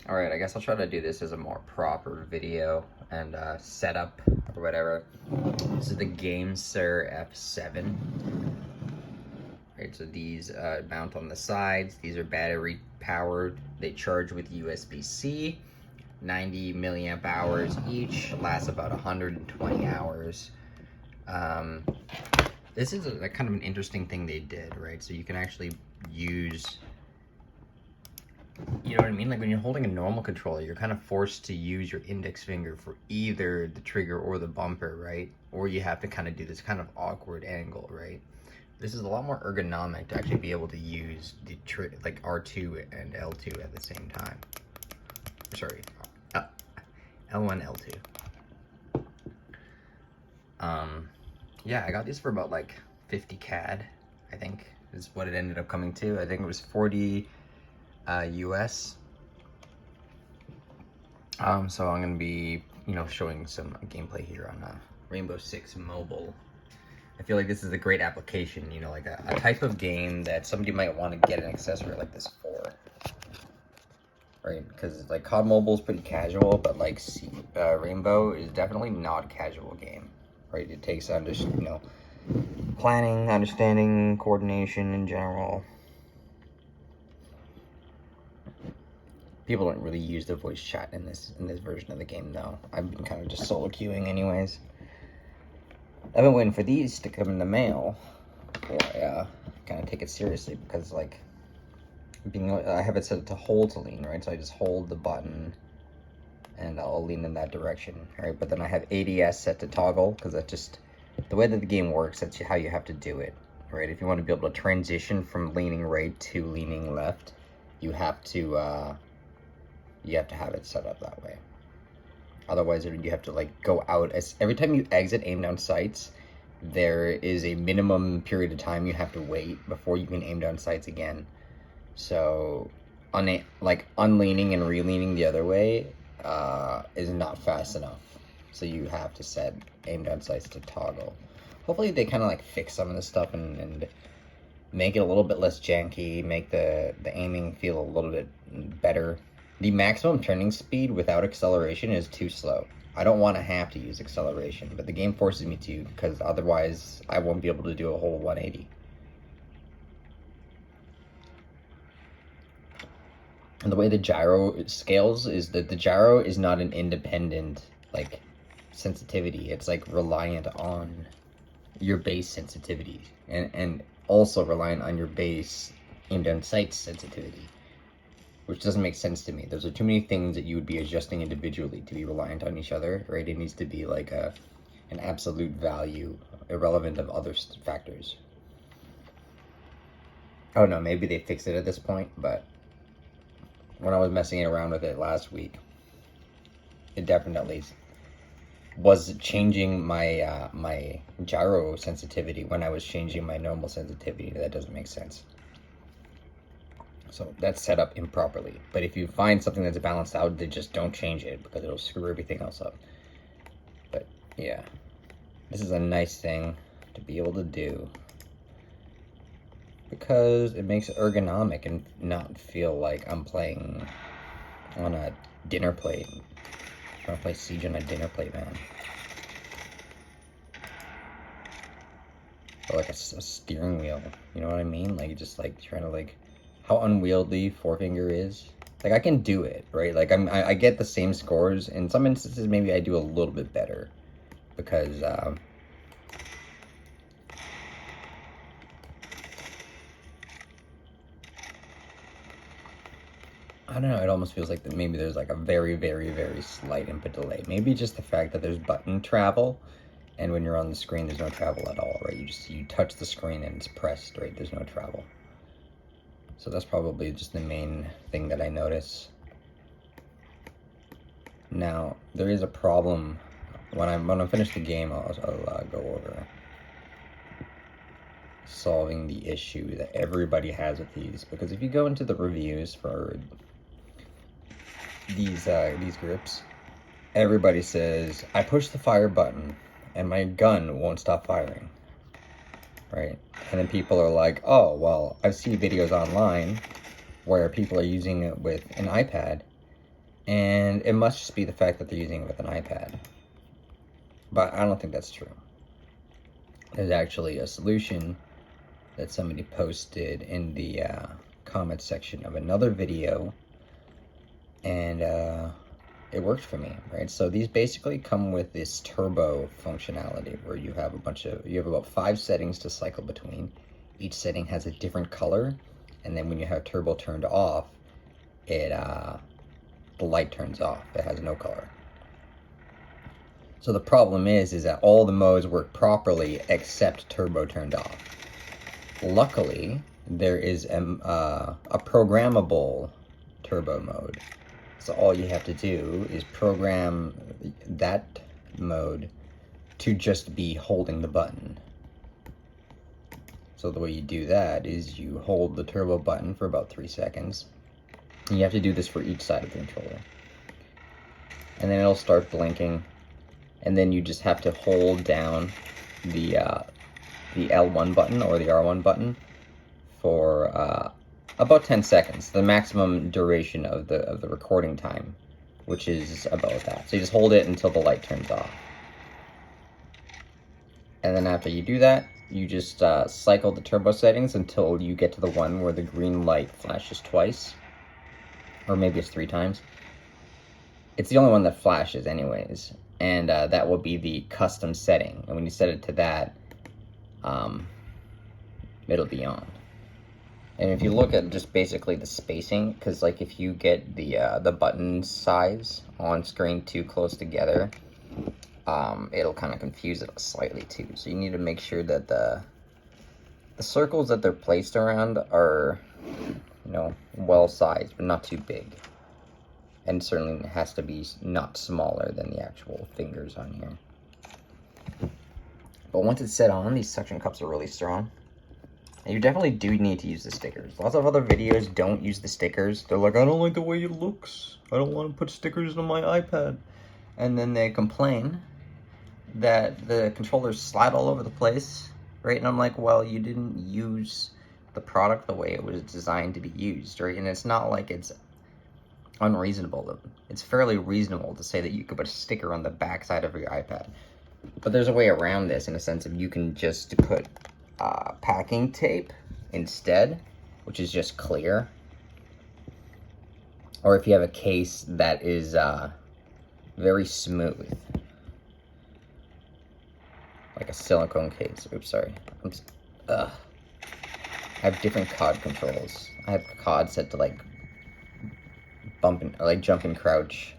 Alright, I guess I'll try to do this as a more proper video and setup or whatever. This is the Gamesir F7. Right, so these mount on the sides. These are battery powered. They charge with USB-C. 90 milliamp hours each. Lasts about 120 hours. This is a kind of an interesting thing they did, right? So you can actually use, you know what I mean? Like when you're holding a normal controller, you're kind of forced to use your index finger for either the trigger or the bumper, right? Or you have to kind of do this kind of awkward angle, right? This is a lot more ergonomic to actually be able to use the like R2 and L2 at the same time. Sorry, L1, L2. Yeah, I got these for about like 50 CAD, I think is what it ended up coming to. I think it was 40 US. So I'm gonna be, showing some gameplay here on Rainbow Six Mobile. I feel like this is a great application, like a type of game that somebody might want to get an accessory like this for. Right, because like COD Mobile is pretty casual, but like Rainbow is definitely not a casual game. Right, it takes planning, understanding, coordination in general. People don't really use the voice chat in this version of the game though. I've been kind of just solo queuing anyways. I've been waiting for these to come in the mail before I kind of take it seriously, because like I have it set to hold to lean, right? So I just hold the button and I'll lean in that direction, right? But then I have ADS set to toggle, because that's just the way that the game works. That's how you have to do it, right? If you want to be able to transition from leaning right to leaning left, you have to have it set up that way. Otherwise, you have to like go out every time you exit aim down sights. There is a minimum period of time you have to wait before you can aim down sights again. So, unleaning and re-leaning the other way is not fast enough. So you have to set aim down sights to toggle. Hopefully they kind of like fix some of this stuff and make it a little bit less janky, make the aiming feel a little bit better. The maximum turning speed without acceleration is too slow. I don't want to have to use acceleration, but the game forces me to, because otherwise I won't be able to do a whole 180. And the way the gyro scales is that the gyro is not an independent like sensitivity. It's like reliant on your base sensitivity and also reliant on your base aim down sight sensitivity, which doesn't make sense to me. Those are too many things that you would be adjusting individually to be reliant on each other, right? It needs to be like an absolute value, irrelevant of other factors. Oh no, maybe they fixed it at this point, but when I was messing around with it last week, it definitely was changing my my gyro sensitivity when I was changing my normal sensitivity. That doesn't make sense. So that's set up improperly. But if you find something that's balanced out, then just don't change it, because it'll screw everything else up. But yeah, this is a nice thing to be able to do, because it makes it ergonomic and not feel like I'm playing on a dinner plate. I'm trying to play Siege on a dinner plate, man. Or like a steering wheel, you know what I mean? Like just like trying to like, how unwieldy forefinger is. Like I can do it, right? Like I get the same scores. In some instances, maybe I do a little bit better, because I don't know, it almost feels like that maybe there's like a very, very, very slight input delay. Maybe just the fact that there's button travel, and when you're on the screen, there's no travel at all, right? You touch the screen and it's pressed, right? There's no travel. So that's probably just the main thing that I notice. Now, there is a problem. When I finish the game, I'll go over solving the issue that everybody has with these. Because if you go into the reviews for these grips, everybody says, I push the fire button and my gun won't stop firing, right? And then people are like, oh, well, I've seen videos online where people are using it with an iPad And it must just be the fact that they're using it with an iPad. But I don't think that's true. There's actually a solution that somebody posted in the comment section of another video, and it worked for me, right? So these basically come with this turbo functionality where you have about 5 settings to cycle between. Each setting has a different color, and then when you have turbo turned off, the light turns off. It has no color. So the problem is that all the modes work properly except turbo turned off. Luckily, there is a programmable turbo mode. So all you have to do is program that mode to just be holding the button. So the way you do that is you hold the turbo button for about 3 seconds. And you have to do this for each side of the controller. And then it'll start blinking. And then you just have to hold down the L1 button or the R1 button for about 10 seconds, the maximum duration of the recording time, which is about that. So you just hold it until the light turns off. And then after you do that, you just cycle the turbo settings until you get to the one where the green light flashes twice. Or maybe it's 3 times. It's the only one that flashes anyways. And that will be the custom setting. And when you set it to that, it'll be on. And if you look at just basically the spacing, because like if you get the button size on screen too close together, it'll kind of confuse it slightly too. So you need to make sure that the circles that they're placed around are, you know, well sized, but not too big. And certainly it has to be not smaller than the actual fingers on here. But once it's set on, these suction cups are really strong. And you definitely do need to use the stickers. Lots of other videos don't use the stickers. They're like, I don't like the way it looks. I don't want to put stickers on my iPad. And then they complain that the controllers slide all over the place, right? And I'm like, well, you didn't use the product the way it was designed to be used, right? And it's not like it's unreasonable. It's fairly reasonable to say that you could put a sticker on the back side of your iPad. But there's a way around this in a sense of you can just put packing tape instead, which is just clear. Or if you have a case that is very smooth, like a silicone case. Oops, sorry. I have different COD controls. I have COD set to like bump and, or like jump and crouch,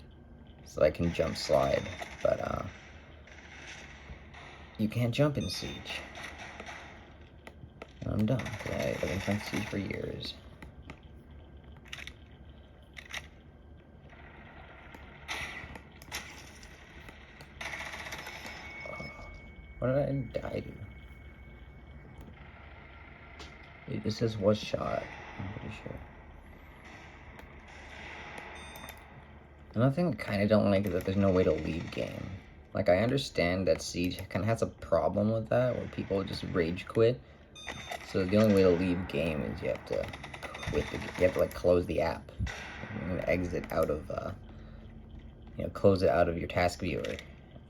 so I can jump slide. But you can't jump in Siege. I'm done. I've been playing Siege for years. What did I die to? It just says was shot, I'm pretty sure. Another thing I kind of don't like is that there's no way to leave game. Like, I understand that Siege kind of has a problem with that, where people just rage quit. So the only way to leave game is you have to quit you have to like close the app. And exit out of, close it out of your task viewer.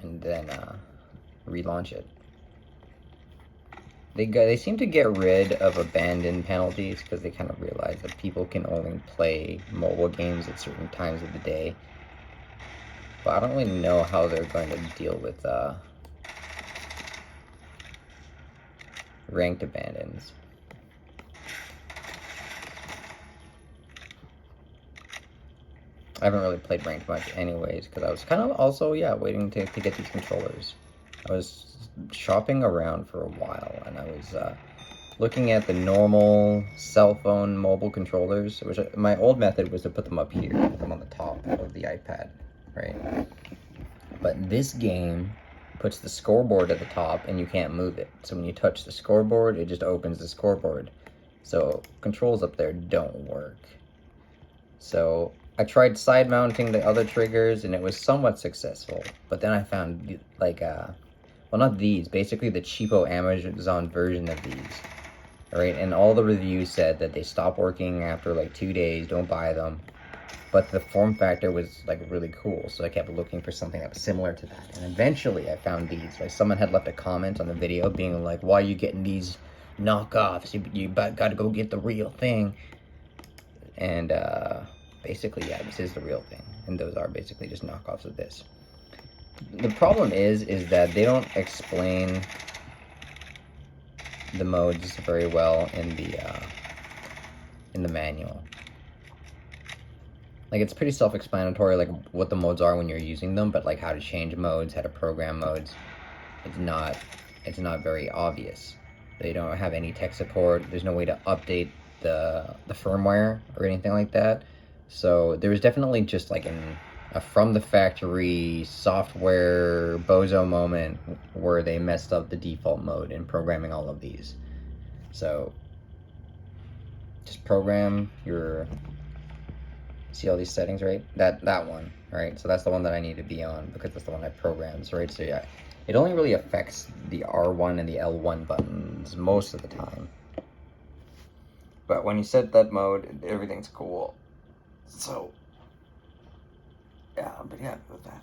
And then, relaunch it. They seem to get rid of abandon penalties because they kind of realize that people can only play mobile games at certain times of the day. But I don't really know how they're going to deal with ranked abandons. I haven't really played ranked much anyways, because I was kind of also, waiting to get these controllers. I was shopping around for a while, and I was looking at the normal cell phone mobile controllers, which my old method was to put them up here, put them on the top of the iPad, right? But this game puts the scoreboard at the top, and you can't move it. So when you touch the scoreboard, it just opens the scoreboard. So controls up there don't work. So I tried side mounting the other triggers, and it was somewhat successful. But then I found, like, well, not these, basically the cheapo Amazon version of these. Alright, and all the reviews said that they stopped working after like 2 days, don't buy them. but the form factor was like really cool, so I kept looking for something that was similar to that, and eventually I found these. Like, someone had left a comment on the video being like, why are you getting these knockoffs? You gotta go get the real thing. And basically, yeah, this is the real thing, and those are basically just knockoffs of this. The problem is that they don't explain the modes very well in the manual. Like, it's pretty self-explanatory, like, what the modes are when you're using them, but, like, how to change modes, how to program modes, it's not very obvious. They don't have any tech support. There's no way to update the firmware or anything like that. So there was definitely just, like, a from-the-factory software bozo moment where they messed up the default mode in programming all of these. So just program your... See all these settings, right? That one, right? So that's the one that I need to be on because that's the one I programmed, right? So yeah, it only really affects the R1 and the L1 buttons most of the time. But when you set that mode, everything's cool. So yeah, I'm pretty happy with that.